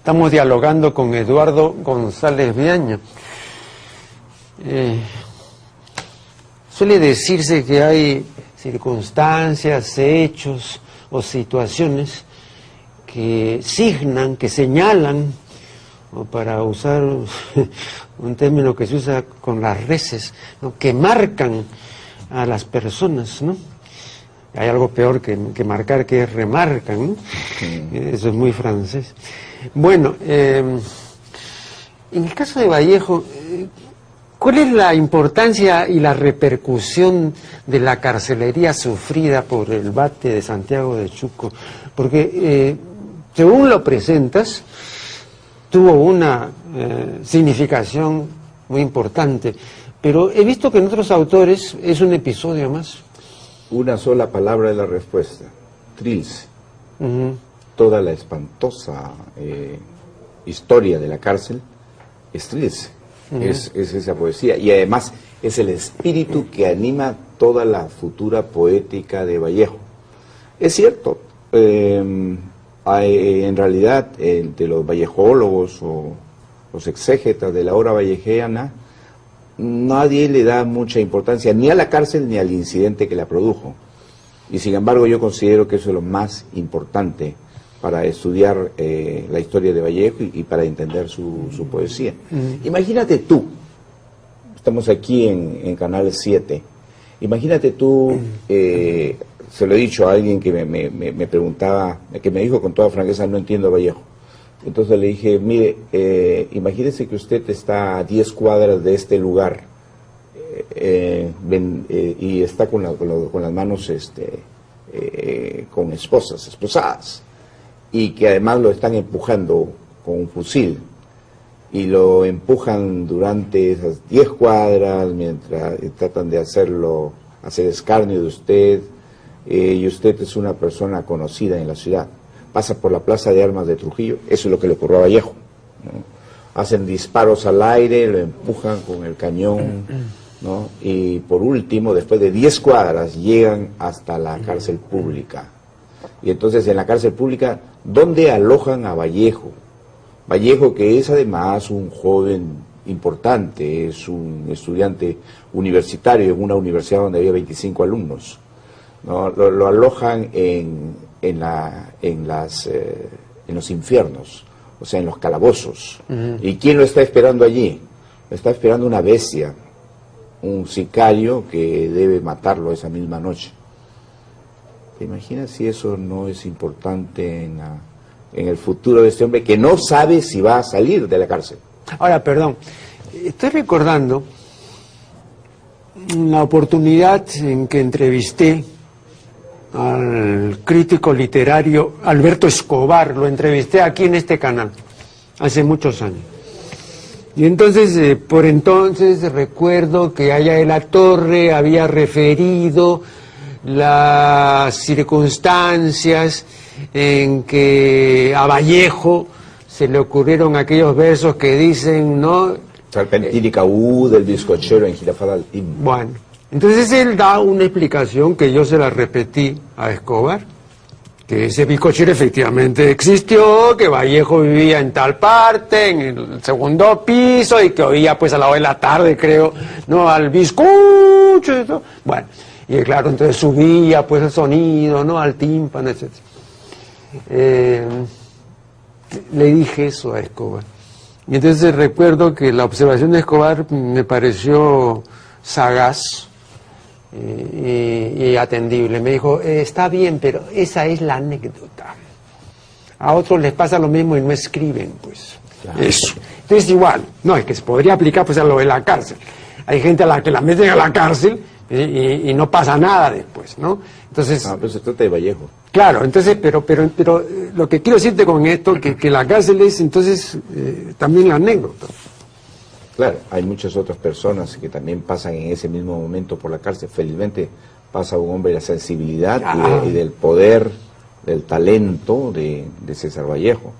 Estamos dialogando con Eduardo González Viaña. Suele decirse que hay circunstancias, hechos o situaciones que signan, que señalan, o para usar un término que se usa con las reses, ¿no?, que marcan a las personas, ¿no? Hay algo peor que marcar, que es remarcan, ¿no? Eso es muy francés. Bueno, en el caso de Vallejo, ¿cuál es la importancia y la repercusión de la carcelería sufrida por el Bate de Santiago de Chuco? Porque, según lo presentas, tuvo una significación muy importante, pero he visto que en otros autores es un episodio más. Una sola palabra de la respuesta: Trilce. Toda la espantosa historia de la cárcel es Trilce. Es esa poesía, y además es el espíritu que anima toda la futura poética de Vallejo. Es cierto, en realidad, entre los vallejólogos o los exégetas de la obra vallejiana, nadie le da mucha importancia ni a la cárcel ni al incidente que la produjo. Y sin embargo yo considero que eso es lo más importante para estudiar la historia de Vallejo y para entender su poesía. Imagínate tú, estamos aquí en Canal 7, imagínate tú, se lo he dicho a alguien que me preguntaba, que me dijo con toda franqueza: no entiendo Vallejo. Entonces le dije: mire, imagínese que usted está a 10 cuadras de este lugar y está con las manos con esposadas, y que además lo están empujando con un fusil, y lo empujan durante esas 10 cuadras mientras tratan de hacer escarnio de usted, y usted es una persona conocida en la ciudad. Pasa por la plaza de armas de Trujillo, eso es lo que le ocurrió a Vallejo, ¿no? Hacen disparos al aire, lo empujan con el cañón, ¿no? Y por último, después de 10 cuadras, llegan hasta la cárcel pública. Y entonces en la cárcel pública, ¿dónde alojan a Vallejo? Vallejo, que es además un joven importante, es un estudiante universitario en una universidad donde había 25 alumnos, ¿no? Lo alojan en los infiernos, o sea, en los calabozos. ¿Y quién lo está esperando allí? Lo está esperando una bestia, un sicario que debe matarlo esa misma noche. ¿Te imaginas si eso no es importante en el futuro de este hombre, que no sabe si va a salir de la cárcel? Ahora, perdón, estoy recordando la oportunidad en que entrevisté al crítico literario Alberto Escobar. Lo entrevisté aquí en este canal hace muchos años. Y entonces, por entonces, recuerdo que Aya de la Torre había referido las circunstancias en que a Vallejo se le ocurrieron aquellos versos que dicen, ¿no? Serpentínica del bizcochero en Girafal al Tim. Bueno, entonces él da una explicación que yo se la repetí a Escobar, que ese bizcochero efectivamente existió, que Vallejo vivía en tal parte, en el segundo piso, y que oía pues a la hora de la tarde, creo, ¿no?, al bizcocho y todo. Bueno, y claro, entonces subía pues el sonido, ¿no?, al tímpano, etc. Le dije eso a Escobar. Y entonces recuerdo que la observación de Escobar me pareció sagaz y atendible. Me dijo, está bien, pero esa es la anécdota. A otros les pasa lo mismo y no escriben, pues. Claro. Eso. Entonces igual, no, es que se podría aplicar pues a lo de la cárcel. Hay gente a la que la meten a la cárcel y no pasa nada después, ¿no? Entonces... pero se trata de Vallejo. Claro, entonces, pero lo que quiero decirte con esto, que la cárcel es entonces también la anécdota. Claro, hay muchas otras personas que también pasan en ese mismo momento por la cárcel. Felizmente pasa un hombre de la sensibilidad y del poder, del talento de César Vallejo.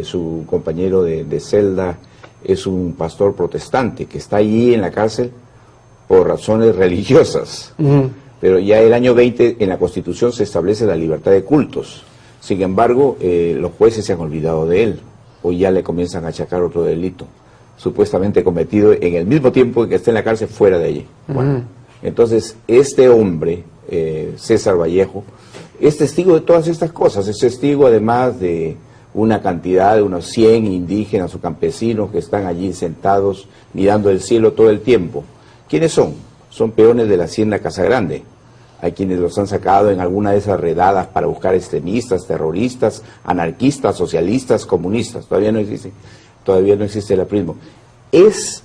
Su compañero de celda es un pastor protestante que está allí en la cárcel por razones religiosas. Pero ya el año 20 en la Constitución se establece la libertad de cultos. Sin embargo, los jueces se han olvidado de él. o ya le comienzan a achacar otro delito, supuestamente cometido en el mismo tiempo en que está en la cárcel fuera de allí. Bueno, entonces este hombre, César Vallejo, es testigo de todas estas cosas, es testigo además de una cantidad de unos 100 indígenas o campesinos que están allí sentados mirando el cielo todo el tiempo. ¿Quiénes son? Son peones de la hacienda Casagrande. Hay quienes los han sacado en alguna de esas redadas para buscar extremistas, terroristas, anarquistas, socialistas, comunistas. Todavía no existe el aprismo. Es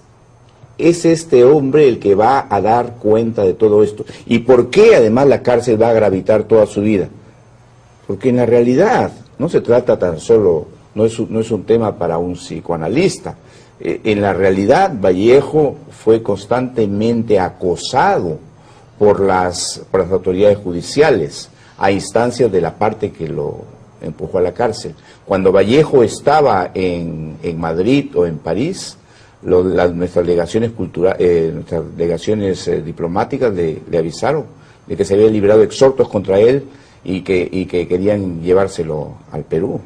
este hombre el que va a dar cuenta de todo esto. ¿Y por qué además la cárcel va a gravitar toda su vida? Porque en la realidad no se trata tan solo, no es un tema para un psicoanalista. En la realidad Vallejo fue constantemente acosado por las autoridades judiciales a instancias de la parte que lo empujó a la cárcel. Cuando Vallejo estaba en Madrid o en París, nuestras delegaciones diplomáticas le avisaron de que se habían librado exhortos contra él y que querían llevárselo al Perú.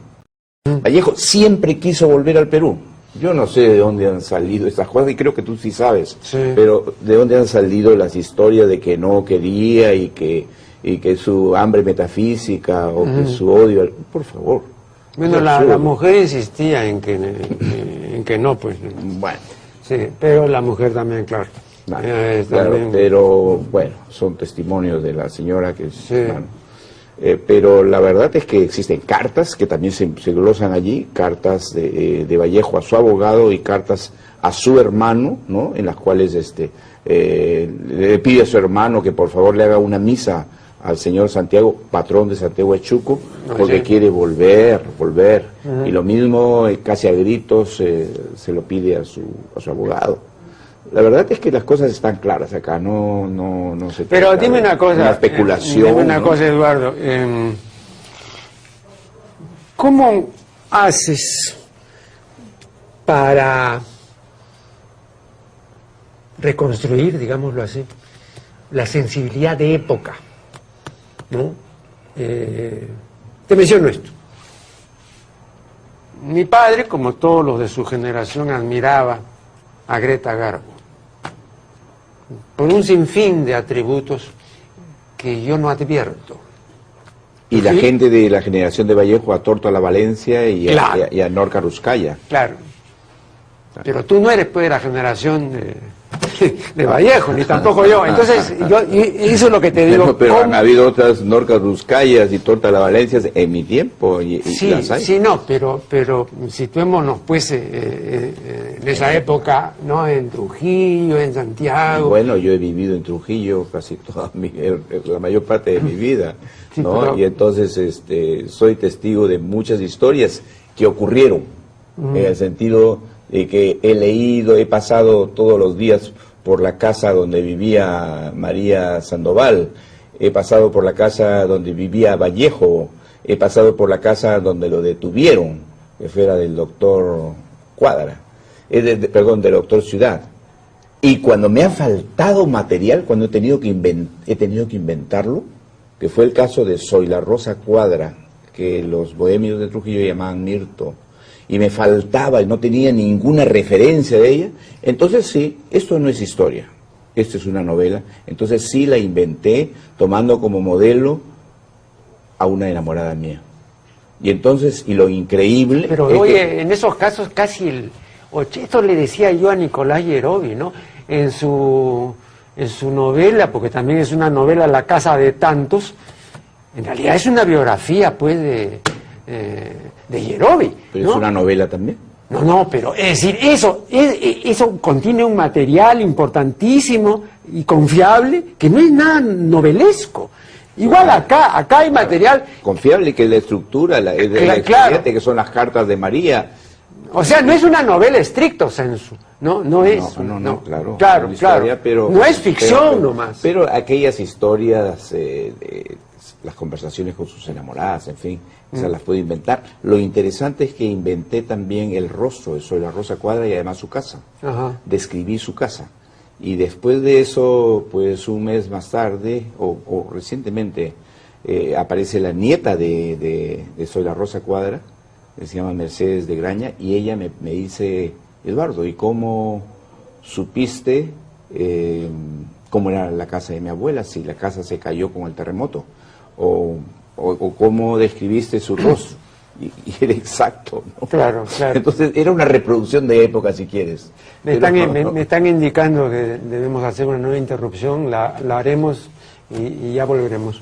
Vallejo siempre quiso volver al Perú. Yo no sé de dónde han salido estas cosas, y creo que tú sí sabes, pero de dónde han salido las historias de que no quería y que su hambre metafísica o que su odio, por favor. Bueno, la mujer insistía en que no, pues. Bueno. Sí, pero la mujer también, claro. Vale, claro, también... pero bueno, son testimonios de la señora que es... Bueno, pero la verdad es que existen cartas que también se glosan allí, cartas de Vallejo a su abogado y cartas a su hermano, ¿no? En las cuales le pide a su hermano que por favor le haga una misa al señor Santiago, patrón de Santiago de Chuco, porque quiere volver. Y lo mismo, casi a gritos, se lo pide a su abogado. La verdad es que las cosas están claras acá, no se Pero trata dime una cosa, una especulación. Dime una cosa, Eduardo. ¿Cómo haces para reconstruir, digámoslo así, la sensibilidad de época? ¿No? Te menciono esto. Mi padre, como todos los de su generación, admiraba a Greta Garbo por un sinfín de atributos que yo no advierto. Y la gente de la generación de Vallejo a Torto a la Valencia y a Norca Ruscaya. Claro. Pero tú no eres pues de la generación de Vallejo, ni tampoco yo. Entonces, eso es lo que te digo. Pero han habido otras Norcas Ruscayas y Torta a la Valencia en mi tiempo. Sí, las hay. sí, no, pero situémonos pues en esa época, ¿no? En Trujillo, en Santiago. Bueno, yo he vivido en Trujillo casi la mayor parte de mi vida, ¿no? Sí, pero... Y entonces soy testigo de muchas historias que ocurrieron, en el sentido de que he pasado todos los días por la casa donde vivía María Sandoval, he pasado por la casa donde vivía Vallejo, he pasado por la casa donde lo detuvieron, que fuera del doctor Cuadra, del doctor Ciudad. Y cuando me ha faltado material, cuando he tenido que inventarlo, que fue el caso de Soy la Rosa Cuadra, que los bohemios de Trujillo llamaban Mirto, y me faltaba y no tenía ninguna referencia de ella, entonces sí, esto no es historia, esto es una novela, entonces sí la inventé tomando como modelo a una enamorada mía. Y entonces, y lo increíble... Pero oye, en esos casos casi esto le decía yo a Nicolás Yerovi, ¿no? En su novela, porque también es una novela La Casa de Tantos, en realidad es una biografía, pues, de Yerovi. Pero ¿no? Es una novela también. No, pero es decir, eso contiene un material importantísimo y confiable que no es nada novelesco. Igual acá hay material... Confiable, que es la estructura, claro, que son las cartas de María. O sea, no es una novela estricto sensu, no es. No, claro. Claro, historia, pero, no es ficción nomás. Pero aquellas historias, las conversaciones con sus enamoradas, en fin, esas las puedo inventar. Lo interesante es que inventé también el rostro de Soy la Rosa Cuadra y además su casa. Ajá. Describí su casa. Y después de eso, pues un mes más tarde, o recientemente, aparece la nieta de Soy la Rosa Cuadra, que se llama Mercedes de Graña, y ella me dice, Eduardo, ¿y cómo supiste cómo era la casa de mi abuela, si la casa se cayó con el terremoto? O cómo describiste su rostro. Y era exacto, ¿no? Claro, claro. Entonces era una reproducción de época, si quieres. Me están indicando que debemos hacer una nueva interrupción, la haremos y ya volveremos.